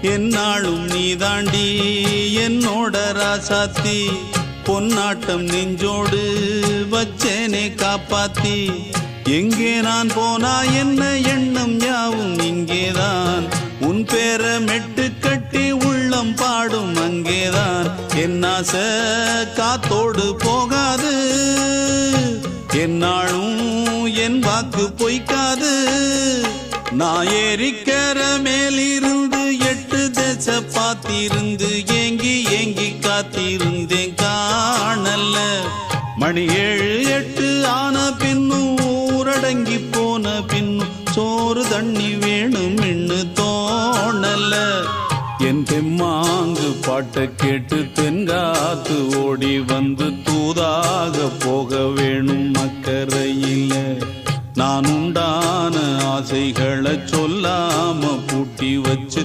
என்னாலும் நீ தாண்டி என்னோட ராசாத்தி பொன்னாட்டம் நெஞ்சோடு வச்சேனே காப்பாத்தி எங்கே நான் போனா என்ன எண்ணம் யாவும் இங்கேதான் உன் பேர மெட்டு கட்டி உள்ளம் பாடும் அங்கேதான் என் ஆசை காத்தோடு போகாது என்னாலும் என் வாக்கு பொய்க்காது நான் ஏறிக்கிற மேலிருந்து 8 தேச பார்த்திருந்து ஏங்கி ஏங்கி காத்திருந்தேன் காணல மணி 7 8 ஆன பின்னும் ஊரடங்கி போன பின்னும் சோறு தண்ணி வேணும் இன்னு தோணல என் தெம்மாங்கு பாட்டை கேட்டு தென்காத்து ஓடி வந்து தூதாக போக வேணும் அக்கறையில நான் உண்டான ஆசைகளை சொல்லாம பூட்டி வச்சு